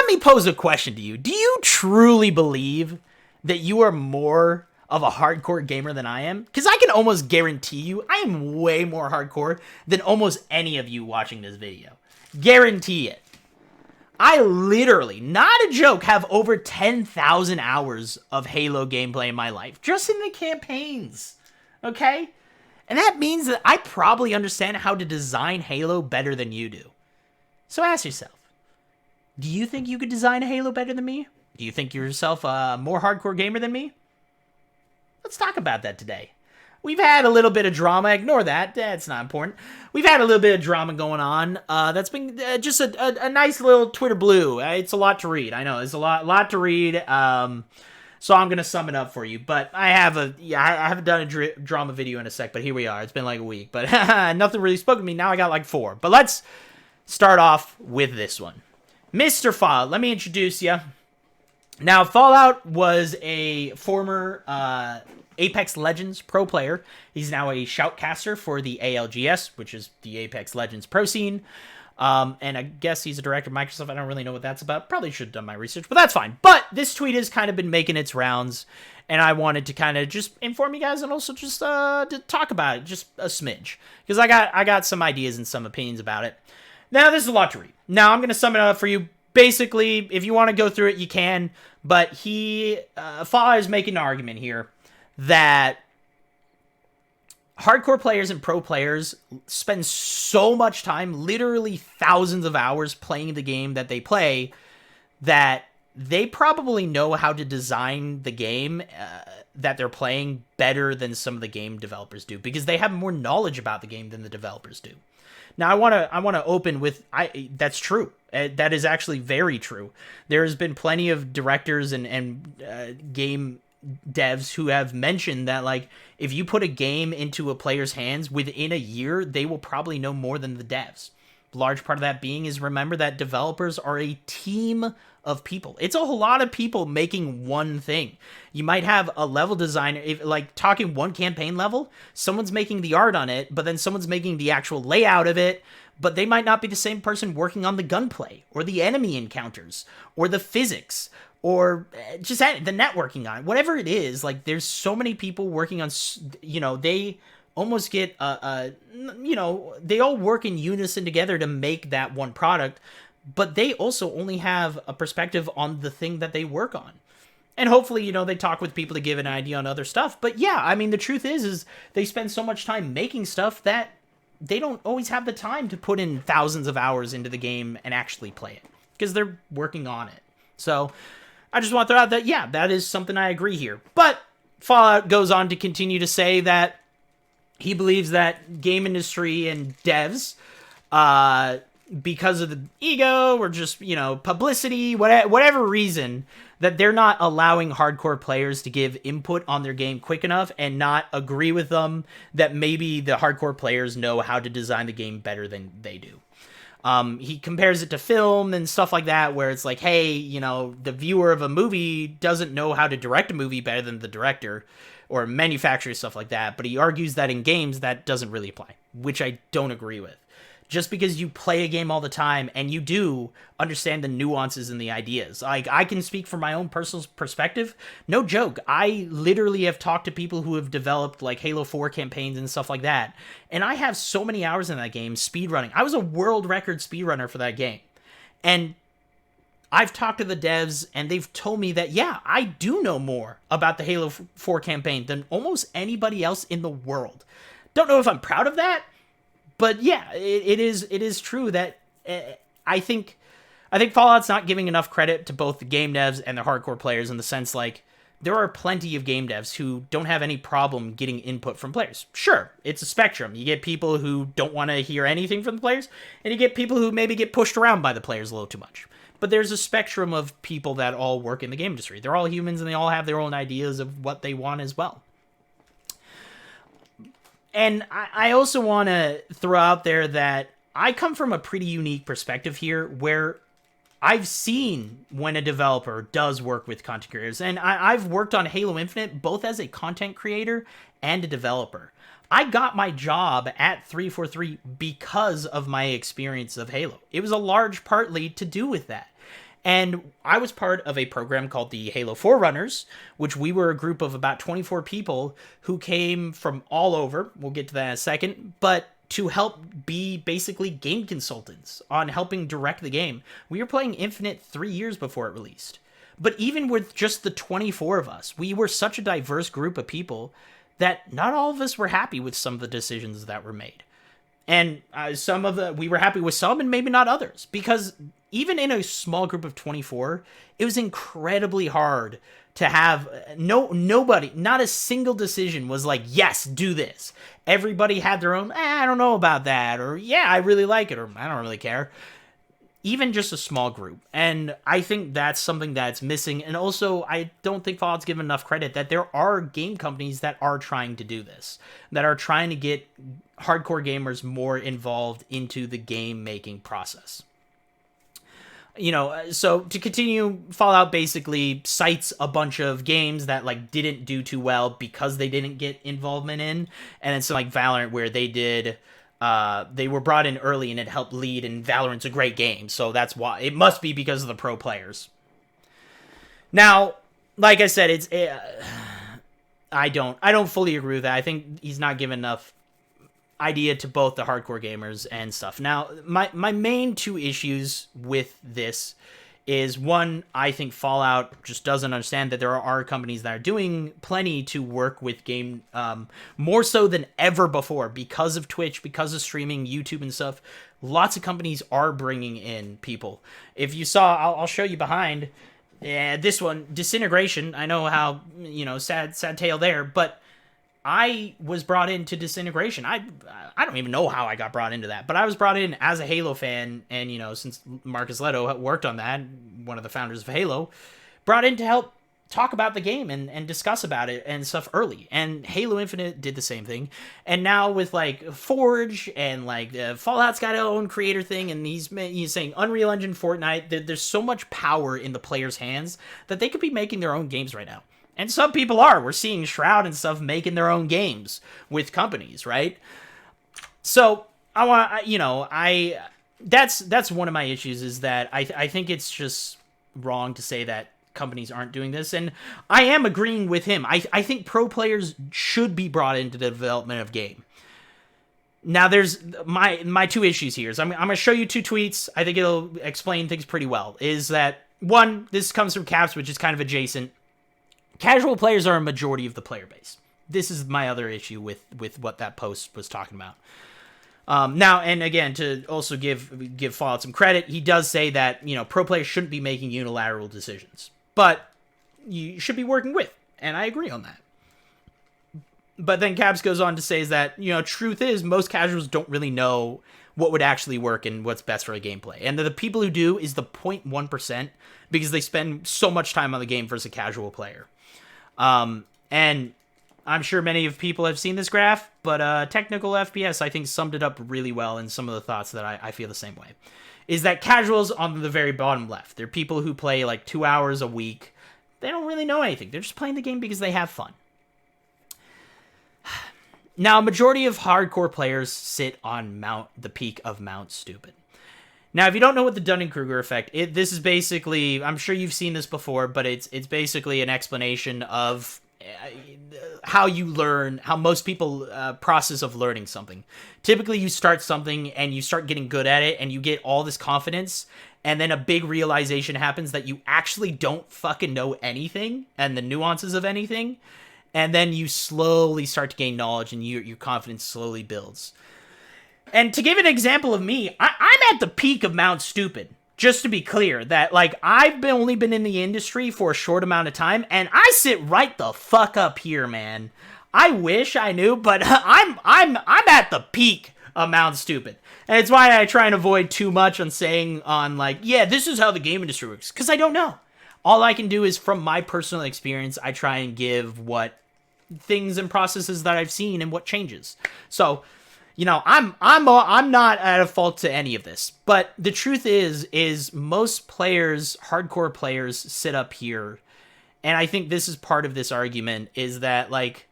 let me pose a question to you. Do you truly believe that you are more of a hardcore gamer than I am? Because I can almost guarantee you I am way more hardcore than almost any of you watching this video. Guarantee it. I literally, not a joke, have over 10,000 hours of Halo gameplay in my life, just in the campaigns, okay? And that means that I probably understand how to design Halo better than you do. So ask yourself, do you think you could design a Halo better than me? Do you think yourself a more hardcore gamer than me? Let's talk about that today. We've had a little bit of drama. Ignore that. That's not important. We've had a little bit of drama going on. That's been just a nice little Twitter blue. It's a lot to read. I know. It's a lot to read. So I'm going to sum it up for you. But I haven't done a drama video in a sec, but here we are. It's been like a week. But nothing really spoke to me. Now I got like 4. But let's start off with this one. Mr. Fallout, let me introduce you. Now, Fallout was a former Apex Legends pro player. He's now a shoutcaster for the ALGS, which is the Apex Legends pro scene. And I guess he's a director of Microsoft. I don't really know what that's about. Probably should have done my research, but that's fine. But this tweet has kind of been making its rounds, and I wanted to kind of just inform you guys and also just to talk about it, just a smidge. Because I got some ideas and some opinions about it. Now, this is a lot to read. Now, I'm going to sum it up for you. Basically, if you want to go through it, you can. But Fallout is making an argument here that hardcore players and pro players spend so much time, literally thousands of hours playing the game that they play, that they probably know how to design the game that they're playing better than some of the game developers do, because they have more knowledge about the game than the developers do. Now, I want to open with that's true. That is actually very true. There has been plenty of directors and game devs who have mentioned that, like, if you put a game into a player's hands within a year, they will probably know more than the devs. Large part of that being is, remember that developers are a team of people. It's a whole lot of people making one thing. You might have a level designer, like talking one campaign level, someone's making the art on it, but then someone's making the actual layout of it, but they might not be the same person working on the gunplay or the enemy encounters or the physics or just the networking on it. Whatever it is, like, there's so many people working on, they almost get, they all work in unison together to make that one product, but they also only have a perspective on the thing that they work on. And hopefully, they talk with people to give an idea on other stuff. But yeah, I mean, the truth is they spend so much time making stuff that they don't always have the time to put in thousands of hours into the game and actually play it, because they're working on it. So I just want to throw out that, yeah, that is something I agree here. But Fallout goes on to continue to say that he believes that game industry and devs, because of the ego or just, publicity, whatever reason, that they're not allowing hardcore players to give input on their game quick enough and not agree with them that maybe the hardcore players know how to design the game better than they do. He compares it to film and stuff like that, where it's like, hey, the viewer of a movie doesn't know how to direct a movie better than the director or manufacturer, stuff like that. But he argues that in games, that doesn't really apply, which I don't agree with. Just because you play a game all the time and you do understand the nuances and the ideas. Like, I can speak from my own personal perspective. No joke. I literally have talked to people who have developed, like, Halo 4 campaigns and stuff like that. And I have so many hours in that game speedrunning. I was a world record speedrunner for that game. And I've talked to the devs and they've told me that, yeah, I do know more about the Halo 4 campaign than almost anybody else in the world. Don't know if I'm proud of that. But yeah, it is true that I think Fallout's not giving enough credit to both the game devs and the hardcore players, in the sense, like, there are plenty of game devs who don't have any problem getting input from players. Sure, it's a spectrum. You get people who don't want to hear anything from the players, and you get people who maybe get pushed around by the players a little too much. But there's a spectrum of people that all work in the game industry. They're all humans, and they all have their own ideas of what they want as well. And I also want to throw out there that I come from a pretty unique perspective here, where I've seen when a developer does work with content creators. And I've worked on Halo Infinite both as a content creator and a developer. I got my job at 343 because of my experience of Halo. It was a large partly to do with that. And I was part of a program called the Halo Forerunners, which we were a group of about 24 people who came from all over. We'll get to that in a second. But to help be basically game consultants on helping direct the game. We were playing Infinite 3 years before it released. But even with just the 24 of us, we were such a diverse group of people that not all of us were happy with some of the decisions that were made. And we were happy with some and maybe not others. Because even in a small group of 24, it was incredibly hard to have nobody, not a single decision was like, yes, do this. Everybody had their own, I don't know about that, or yeah, I really like it, or I don't really care. Even just a small group. And I think that's something that's missing. And also, I don't think Fallout's given enough credit that there are game companies that are trying to do this, that are trying to get hardcore gamers more involved into the game making process. You know, so to continue, Fallout basically cites a bunch of games that like didn't do too well because they didn't get involvement in, and it's like Valorant where they did, they were brought in early and it helped lead, and Valorant's a great game, so that's why it must be because of the pro players. Now, like I said, I don't fully agree with that. I think he's not given enough idea to both the hardcore gamers and stuff. Now, my main two issues with this is, one, I think Fallout just doesn't understand that there are companies that are doing plenty to work with game, more so than ever before, because of Twitch, because of streaming, YouTube and stuff. Lots of companies are bringing in people. If you saw, I'll show you behind, this one, Disintegration. I know how, sad tale there, but I was brought into Disintegration. I don't even know how I got brought into that, but I was brought in as a Halo fan, and, since Marcus Leto worked on that, one of the founders of Halo, brought in to help talk about the game and discuss about it and stuff early. And Halo Infinite did the same thing. And now with, like, Forge and, like, Fallout's got its own creator thing, and he's saying Unreal Engine, Fortnite, there's so much power in the players' hands that they could be making their own games right now. And some people are. We're seeing Shroud and stuff making their own games with companies, right? So that's one of my issues, is that I think it's just wrong to say that companies aren't doing this, and I am agreeing with him. I think pro players should be brought into the development of game. Now, there's my two issues here. So I'm going to show you two tweets. I think it'll explain things pretty well. Is that, one, this comes from Caps, which is kind of adjacent. Casual players are a majority of the player base. This is my other issue with what that post was talking about. Now, and again, to also give Fallout some credit, he does say that, pro players shouldn't be making unilateral decisions, but you should be working with, and I agree on that. But then Cabs goes on to say is that, truth is, most casuals don't really know what would actually work and what's best for a gameplay. And the people who do is the 0.1%, because they spend so much time on the game versus a casual player. And I'm sure many of people have seen this graph, but Technical FPS, I think, summed it up really well in some of the thoughts that I feel the same way. Is that casuals on the very bottom left, they're people who play like 2 hours a week. They don't really know anything. They're just playing the game because they have fun. Now, a majority of hardcore players sit on the peak of Mount Stupid. Now, if you don't know what the Dunning-Kruger effect, this is basically, I'm sure you've seen this before, but it's basically an explanation of how you learn, how most people process of learning something. Typically, you start something and you start getting good at it and you get all this confidence, and then a big realization happens that you actually don't fucking know anything and the nuances of anything, and then you slowly start to gain knowledge and your confidence slowly builds. And to give an example of me, I'm at the peak of Mount Stupid. Just to be clear, that, like, I've only been in the industry for a short amount of time, and I sit right the fuck up here, man. I wish I knew, but I'm at the peak of Mount Stupid. And it's why I try and avoid too much on saying like, yeah, this is how the game industry works, because I don't know. All I can do is, from my personal experience, I try and give what things and processes that I've seen and what changes. So, I'm not at a fault to any of this, but the truth is most players, hardcore players, sit up here, and I think this is part of this argument, is that, like,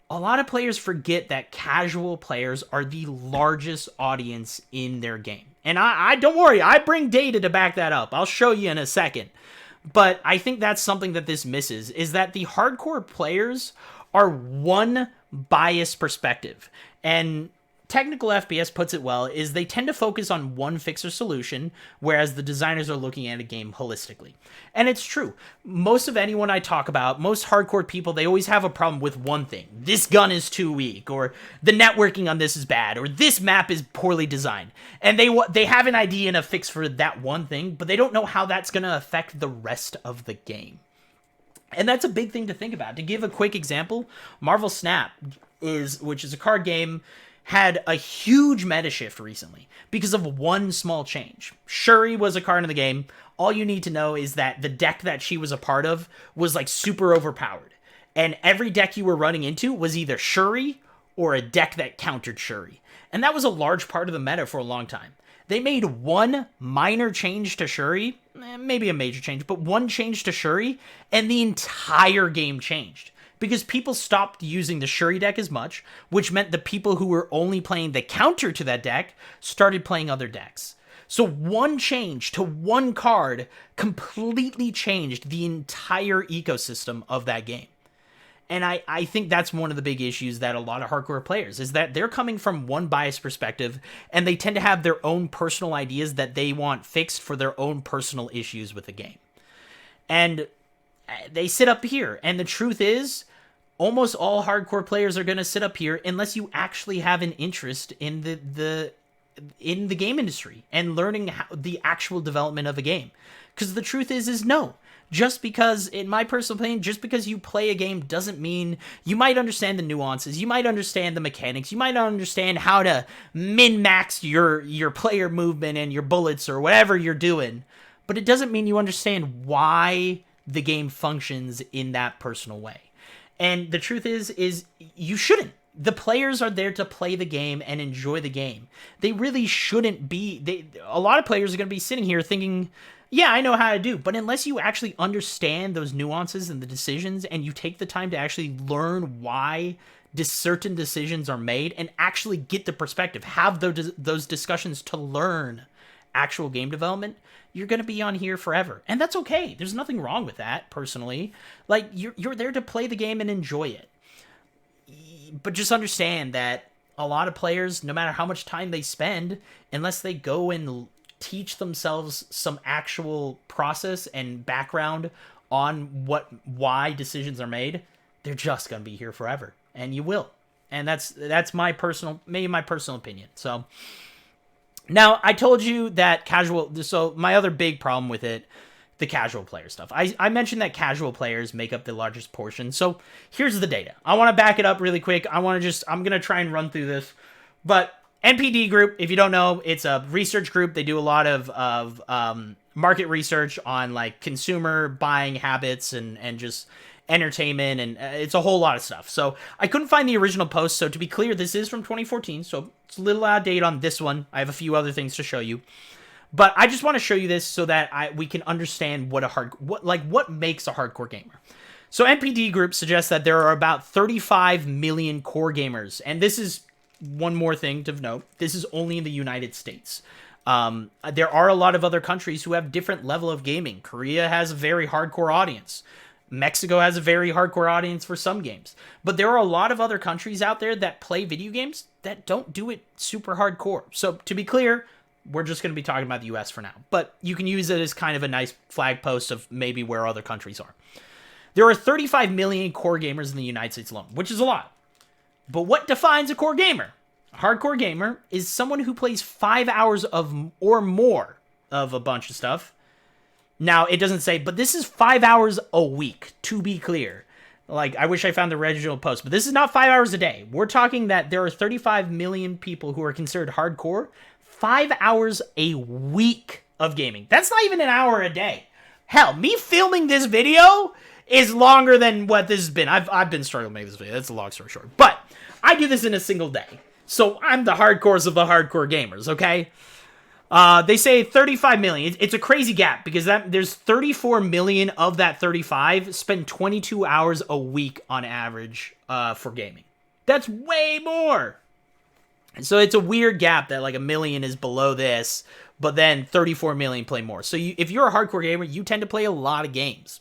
a lot of players forget that casual players are the largest audience in their game. And I don't worry, I bring data to back that up. I'll show you in a second. But I think that's something that this misses, is that the hardcore players are one biased perspective. And technical FPS puts it well, is they tend to focus on one fix or solution, whereas the designers are looking at a game holistically. And it's true. Most of anyone I talk about, most hardcore people, they always have a problem with one thing. This gun is too weak, or the networking on this is bad, or this map is poorly designed. And they have an idea and a fix for that one thing, but they don't know how that's going to affect the rest of the game. And that's a big thing to think about. To give a quick example, Marvel Snap, which is a card game, had a huge meta shift recently because of one small change. Shuri was a card in the game. All you need to know is that the deck that she was a part of was like super overpowered. And every deck you were running into was either Shuri or a deck that countered Shuri. And that was a large part of the meta for a long time. They made one minor change to Shuri, maybe a major change, but one change to Shuri, and the entire game changed. Because people stopped using the Shuri deck as much, which meant the people who were only playing the counter to that deck started playing other decks. So one change to one card completely changed the entire ecosystem of that game. And I think that's one of the big issues that a lot of hardcore players, is that they're coming from one biased perspective, and they tend to have their own personal ideas that they want fixed for their own personal issues with the game. And they sit up here, and the truth is, almost all hardcore players are going to sit up here unless you actually have an interest in the game industry and learning the actual development of a game. Because the truth is no. Just because, in my personal opinion, just because you play a game doesn't mean you might understand the nuances, you might understand the mechanics, you might understand how to min-max your player movement and your bullets or whatever you're doing, but it doesn't mean you understand why the game functions in that personal way. And the truth is you shouldn't. The players are there to play the game and enjoy the game. They really shouldn't be. A lot of players are going to be sitting here thinking, yeah, I know how to do. But unless you actually understand those nuances and the decisions, and you take the time to actually learn why certain decisions are made and actually get the perspective, have those discussions to learn actual game development, you're going to be on here forever. And that's okay. There's nothing wrong with that, personally. Like, you're there to play the game and enjoy it. But just understand that a lot of players, no matter how much time they spend, unless they go and teach themselves some actual process and background on why decisions are made, they're just going to be here forever. And you will. And that's my personal opinion. So now, I told you that so my other big problem with it, the casual player stuff. I mentioned that casual players make up the largest portion. So here's the data. I want to back it up really quick. I'm going to try and run through this. But NPD Group, if you don't know, it's a research group. They do a lot of market research on like consumer buying habits and just entertainment, and it's a whole lot of stuff. So I couldn't find the original post. So to be clear, this is from 2014. So it's a little out of date on this one. I have a few other things to show you. But I just want to show you this so that we can understand what makes a hardcore gamer. So NPD Group suggests that there are about 35 million core gamers. And this is one more thing to note. This is only in the United States. There are a lot of other countries who have different level of gaming. Korea has a very hardcore audience. Mexico has a very hardcore audience for some games. But there are a lot of other countries out there that play video games that don't do it super hardcore. So to be clear, we're just going to be talking about the US for now. But you can use it as kind of a nice flag post of maybe where other countries are. There are 35 million core gamers in the United States alone, which is a lot. But what defines a core gamer? A hardcore gamer is someone who plays 5 hours or more of a bunch of stuff. Now, it doesn't say, but this is 5 hours a week, to be clear. Like, I wish I found the original post, but this is not 5 hours a day. We're talking that there are 35 million people who are considered hardcore. 5 hours a week of gaming. That's not even an hour a day. Hell, me filming this video is longer than what this has been. I've been struggling to make this video. That's a long story short. But I do this in a single day. So I'm the hardcores of the hardcore gamers, okay? They say 35 million. It's a crazy gap because there's 34 million of that 35 spend 22 hours a week on average for gaming. That's way more. So it's a weird gap that like 1 million is below this, but then 34 million play more. So if you're a hardcore gamer, you tend to play a lot of games.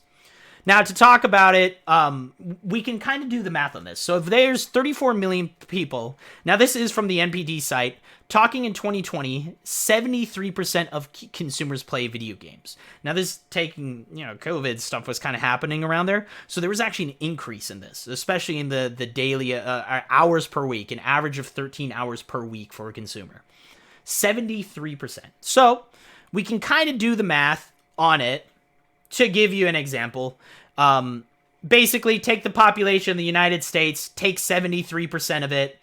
Now, to talk about it, we can kind of do the math on this. So if there's 34 million people, now this is from the NPD site, talking in 2020, 73% of consumers play video games. Now this taking, COVID stuff was kind of happening around there. So there was actually an increase in this, especially in the daily hours per week, an average of 13 hours per week for a consumer. 73%. So we can kind of do the math on it. To give you an example, basically take the population of the United States, take 73% of it,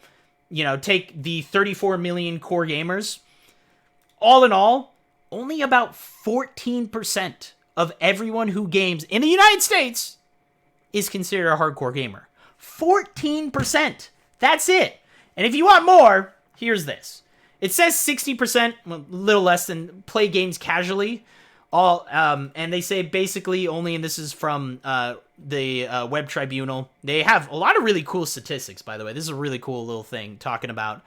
take the 34 million core gamers. All in all, only about 14% of everyone who games in the United States is considered a hardcore gamer. 14%. That's it. And if you want more, here's this. It says 60%, well, a little less than, play games casually. And they say basically only, and this is from the Web Tribunal. They have a lot of really cool statistics, by the way. This is a really cool little thing talking about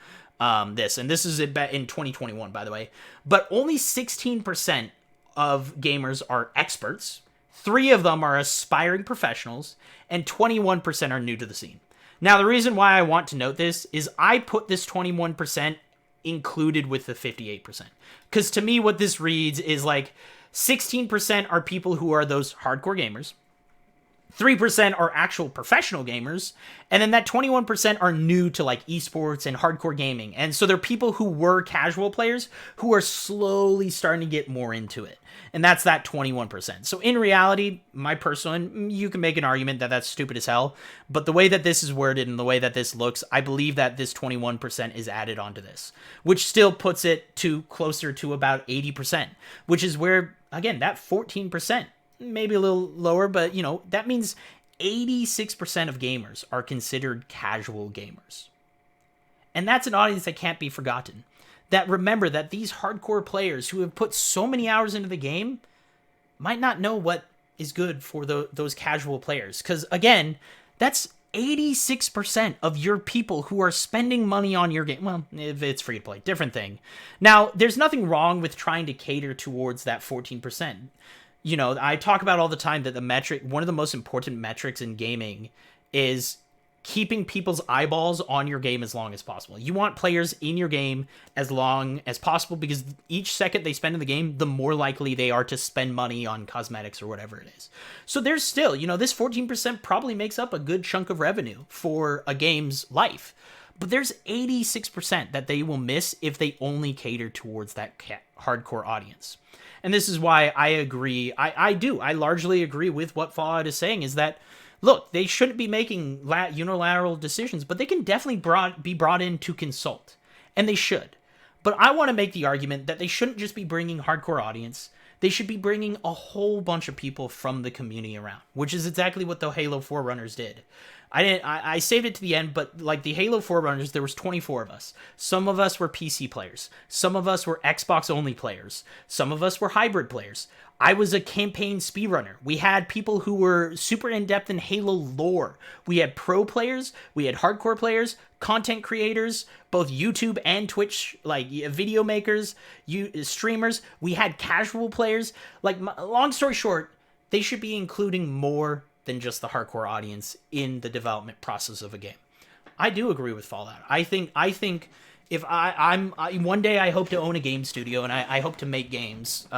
this, and this is in 2021, by the way. But only 16% of gamers are experts. 3 of them are aspiring professionals, and 21% are new to the scene. Now, the reason why I want to note this is I put this 21% included with the 58%, because to me, what this reads is like 16% are people who are those hardcore gamers. 3% are actual professional gamers. And then that 21% are new to like esports and hardcore gaming. And so they're people who were casual players who are slowly starting to get more into it. And that's that 21%. So in reality, my personal, you can make an argument that that's stupid as hell. But the way that this is worded and the way that this looks, I believe that this 21% is added onto this, which still puts it to closer to about 80%, which is where, again, that 14%, maybe a little lower, but that means 86% of gamers are considered casual gamers. And that's an audience that can't be forgotten. That remember that these hardcore players who have put so many hours into the game might not know what is good for those casual players. Because again, that's 86% of your people who are spending money on your game. Well, if it's free to play, different thing. Now, there's nothing wrong with trying to cater towards that 14%. I talk about all the time that one of the most important metrics in gaming is keeping people's eyeballs on your game as long as possible. You want players in your game as long as possible because each second they spend in the game, the more likely they are to spend money on cosmetics or whatever it is. So there's still, this 14% probably makes up a good chunk of revenue for a game's life. But there's 86% that they will miss if they only cater towards that hardcore audience. And this is why I agree. I largely agree with what Fallout is saying, is that, look, they shouldn't be making unilateral decisions, but they can definitely be brought in to consult. And they should. But I want to make the argument that they shouldn't just be bringing hardcore audience. They should be bringing a whole bunch of people from the community around, which is exactly what the Halo Forerunners did. I saved it to the end, but like the Halo Forerunners, there was 24 of us. Some of us were PC players. Some of us were Xbox only players. Some of us were hybrid players. I was a campaign speedrunner. We had people who were super in-depth in Halo lore. We had pro players. We had hardcore players, content creators, both YouTube and Twitch, like video makers, streamers. We had casual players. Like, long story short, they should be including more than just the hardcore audience in the development process of a game. I do agree with Fallout. I think if I'm one day I hope to own a game studio and I hope to make games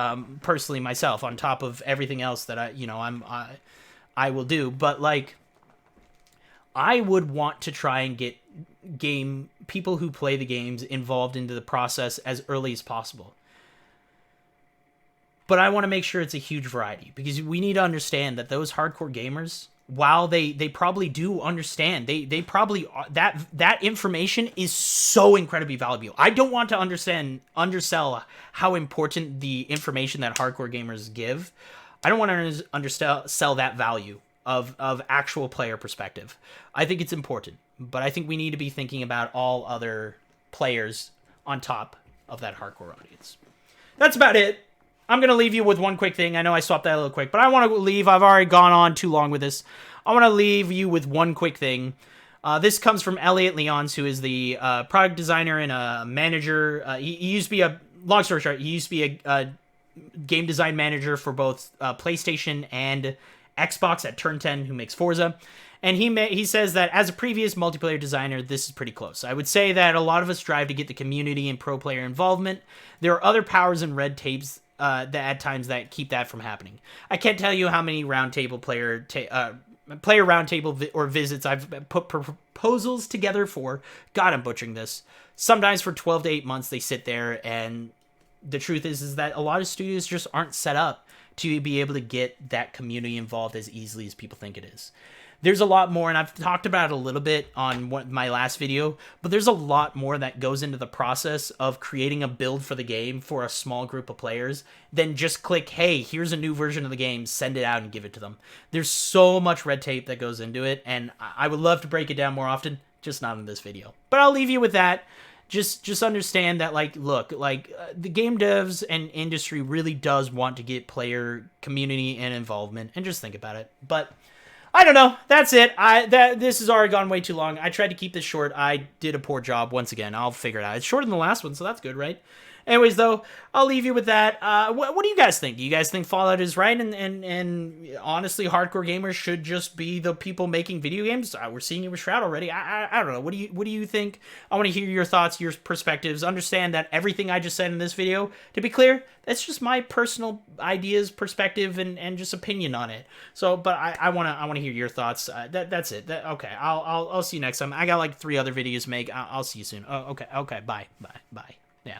personally myself on top of everything else that I will do. But like, I would want to try and get people who play the games involved into the process as early as possible. But I want to make sure it's a huge variety, because we need to understand that those hardcore gamers, while they probably do understand, they probably, that information is so incredibly valuable. I don't want to undersell how important the information that hardcore gamers give. I don't want to undersell that value of actual player perspective. I think it's important, but I think we need to be thinking about all other players on top of that hardcore audience. That's about it. I'm going to leave you with one quick thing. I know I swapped that a little quick, but I want to leave. I've already gone on too long with this. I want to leave you with one quick thing. This comes from Elliot Leons, who is the product designer and a manager. He used to be a, long story short, he used to be a game design manager for both PlayStation and Xbox at Turn 10, who makes Forza. And he says that as a previous multiplayer designer, this is pretty close. I would say that a lot of us strive to get the community and pro player involvement. There are other powers and red tapes that at times that keep that from happening. I can't tell you how many roundtable player roundtable or visits I've put proposals together for. God, I'm butchering this. Sometimes for 12 to 8 months they sit there, and the truth is that a lot of studios just aren't set up to be able to get that community involved as easily as people think it is. There's a lot more, and I've talked about it a little bit on my last video, but there's a lot more that goes into the process of creating a build for the game for a small group of players than just click, hey, here's a new version of the game, send it out and give it to them. There's so much red tape that goes into it, and I would love to break it down more often, just not in this video. But I'll leave you with that. Just understand that, like, look, like, the game devs and industry really does want to get player community and involvement, and just think about it. But I don't know. That's it. This has already gone way too long. I tried to keep this short. I did a poor job once again. I'll figure it out. It's shorter than the last one, so that's good, right? Anyways, though, I'll leave you with that. What do you guys think? Do you guys think Fallout is right? And honestly, hardcore gamers should just be the people making video games? We're seeing it with Shroud already. I don't know. What do you think? I want to hear your thoughts, your perspectives. Understand that everything I just said in this video, to be clear, that's just my personal ideas, perspective, and just opinion on it. So, but I want to hear your thoughts. That's it. Okay. I'll see you next time. I got like 3 other videos to make. I'll see you soon. Oh, okay. Bye. Yeah.